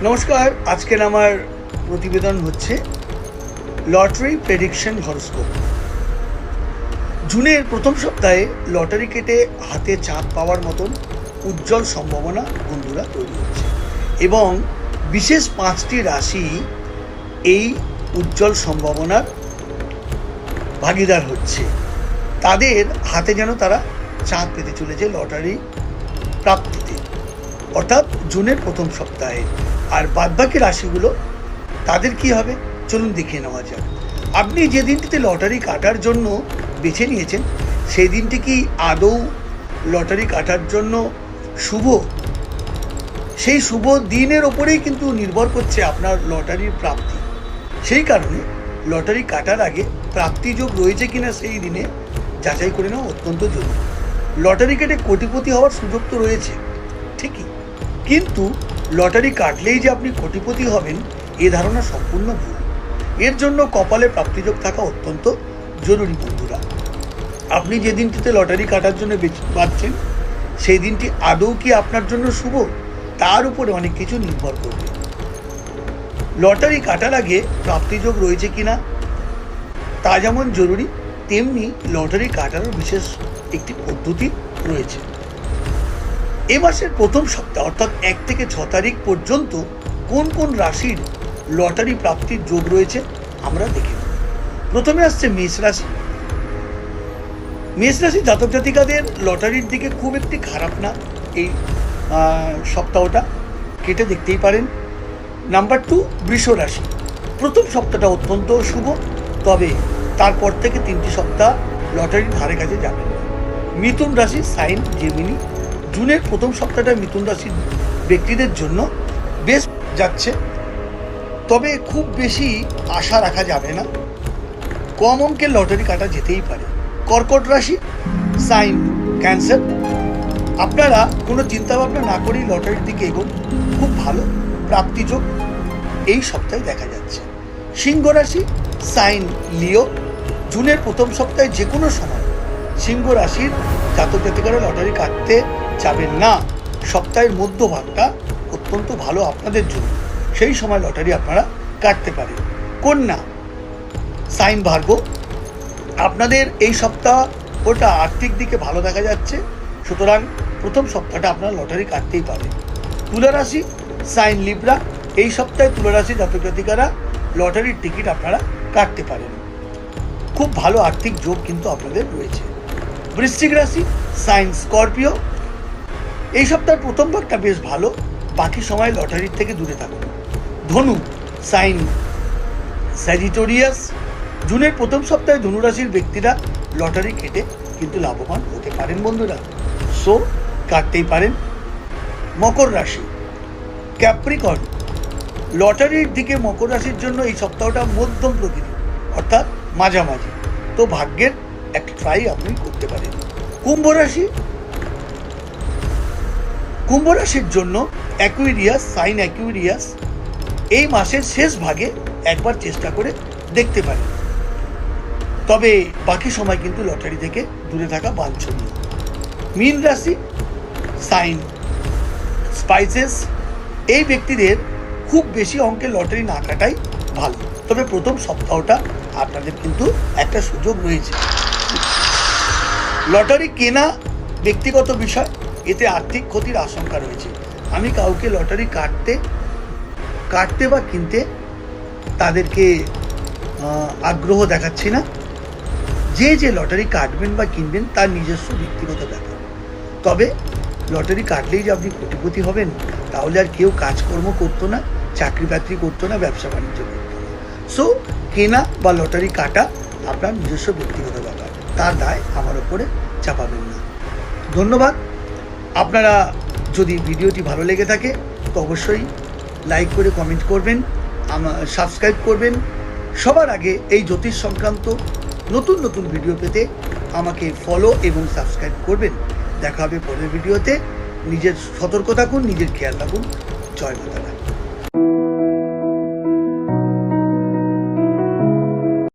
নমস্কার। আজকের আমার প্রতিবেদন হচ্ছে লটারি প্রেডিকশন হরোস্কোপ। জুনের প্রথম সপ্তাহে লটারি কেটে হাতে চাঁদ পাওয়ার মতন উজ্জ্বল সম্ভাবনা বন্ধুরা তৈরি হচ্ছে এবং বিশেষ 5টি রাশি এই উজ্জ্বল সম্ভাবনার ভাগিদার হচ্ছে। তাদের হাতে যেন তারা চাঁদ পেতে চলেছে লটারি প্রাপ্তিতে, অর্থাৎ জুনের প্রথম সপ্তাহে। আর বাদবাকি রাশিগুলো তাদের কি হবে চলুন দেখে নেওয়া যাক। আপনি যে দিনটিতে লটারি কাটার জন্য বেছে নিয়েছেন সেই দিনটি কি আদৌ লটারি কাটার জন্য শুভ? সেই শুভ দিনের ওপরেই কিন্তু নির্ভর করছে আপনার লটারির প্রাপ্তি। সেই কারণে লটারি কাটার আগে প্রাপ্তিযোগ রয়েছে কিনা সেই দিনে যাচাই করে নেওয়া অত্যন্ত জরুরি। লটারি কেটে কোটিপতি হওয়ার সুযোগ তো রয়েছে ঠিকই, কিন্তু লটারি কাটলেই যে আপনি কোটিপতি হবেন এ ধারণা সম্পূর্ণ ভুল। এর জন্য কপালে প্রাপ্তিযোগ থাকা অত্যন্ত জরুরি বন্ধুরা। আপনি যে দিনটিতে লটারি কাটার জন্য বাঁচছেন সেই দিনটি আদৌ কি আপনার জন্য শুভ তার উপরে অনেক কিছু নির্ভর করবে। লটারি কাটার আগে প্রাপ্তিযোগ রয়েছে কিনা তা যেমন জরুরি, তেমনি লটারি কাটারও বিশেষ একটি পদ্ধতি রয়েছে। এ মাসের প্রথম সপ্তাহ অর্থাৎ 1 থেকে 6 তারিখ পর্যন্ত কোন কোন রাশির লটারি প্রাপ্তির যোগ রয়েছে আমরা দেখে নেব। প্রথমে আসছে মেষ রাশি। মেষ রাশি জাতক জাতিকাদের লটারির দিকে খুব একটি খারাপ না এই সপ্তাহটা, কেটে দেখতেই পারেন। নাম্বার 2 বৃষ রাশি। প্রথম সপ্তাহটা অত্যন্ত শুভ, তবে তারপর থেকে 3টি সপ্তাহ লটারির ধারে কাছে যাবেন না। মিথুন রাশি সাইন জেমিনি। জুনের প্রথম সপ্তাহটা মিথুন রাশির ব্যক্তিদের জন্য বেশ যাচ্ছে, তবে খুব বেশি আশা রাখা যাবে না। কম অঙ্কের লটারি কাটা যেতেই পারে। কর্কট রাশি সাইন ক্যান্সার। আপনারা কোনো চিন্তাভাবনা না করেই লটারির দিকে এগোন, খুব ভালো প্রাপ্তিযোগ এই সপ্তাহে দেখা যাচ্ছে। সিংহ রাশি সাইন লিও। জুনের প্রথম সপ্তাহে যে কোনো সময় সিংহ রাশির জাতক জাতিকারা লটারি কাটতে যাবেন না। সপ্তাহের মধ্যভাগটা অত্যন্ত ভালো আপনাদের জন্য, সেই সময় লটারি আপনারা কাটতে পারেন। কন্যা সাইন ভার্গো। আপনাদের এই সপ্তাহ ওটা আর্থিক দিকে ভালো দেখা যাচ্ছে, সুতরাং প্রথম সপ্তাহটা আপনারা লটারি কাটতেই পারেন। তুলা রাশি সাইন লিব্রা। এই সপ্তাহে তুলা রাশি জাতক জাতিকারা লটারির টিকিট আপনারা কাটতে পারেন, খুব ভালো আর্থিক যোগ কিন্তু আপনাদের রয়েছে। বৃশ্চিক রাশি সাইন স্করপিও। এই সপ্তাহের প্রথম ভাগটা বেশ ভালো, বাকি সময় লটারির থেকে দূরে থাকুন। ধনু সাইন স্যাজিটোরিয়াস। জুনের প্রথম সপ্তাহে ধনুরাশির ব্যক্তিরা লটারি কেটে কিন্তু লাভবান হতে পারেন বন্ধুরা, সো কাটতেই পারেন। মকর রাশি ক্যাপ্রিকর্ন। লটারির দিকে মকর রাশির জন্য এই সপ্তাহটা মধ্যম প্রকৃতি, অর্থাৎ মাঝামাঝি, তো ভাগ্যের একটা ট্রাই আপনি করতে পারেন। কুম্ভ রাশির জন্য অ্যাকুইরিয়াস সাইন অ্যাকুইরিয়াস। এই মাসের শেষ ভাগে একবার চেষ্টা করে দেখতে পারেন, তবে বাকি সময় কিন্তু লটারি থেকে দূরে থাকা বাঞ্ছনীয়। মীন রাশি সাইন স্পাইসেস। এই ব্যক্তিদের খুব বেশি অঙ্কের লটারি না কাটাই ভালো, তবে প্রথম সপ্তাহটা আপনাদের কিন্তু একটা সুযোগ রয়েছে। লটারি কেনা ব্যক্তিগত বিষয়, এতে আর্থিক ক্ষতির আশঙ্কা রয়েছে। আমি কাউকে লটারি কাটতে বা কিনতে তাদেরকে আগ্রহ দেখাচ্ছি না। যে লটারি কাটবেন বা কিনবেন তার নিজস্ব ব্যক্তিগত ব্যাপার, তবে লটারি কাটলেই যে আপনি কোটিপতি হবেন তাহলে আর কেউ কাজকর্ম করতো না, চাকরি বাকরি করতো না, ব্যবসা বাণিজ্য করতো না। সো কেনা বা লটারি কাটা আপনার নিজস্ব ব্যক্তিগত ব্যাপার, তার দায় আমার ওপরে চাপাবেন না। ধন্যবাদ। আপনারা যদি ভিডিওটি ভালো লেগে থাকে তো অবশ্যই লাইক করে কমেন্ট করবেন, সাবস্ক্রাইব করবেন। সবার আগে এই জ্যোতিষ সংক্রান্ত নতুন নতুন ভিডিও পেতে আমাকে ফলো এবং সাবস্ক্রাইব করবেন। দেখা হবে পরের ভিডিওতে। নিজের সতর্ক থাকুন, নিজের খেয়াল রাখুন। জয় মাতা।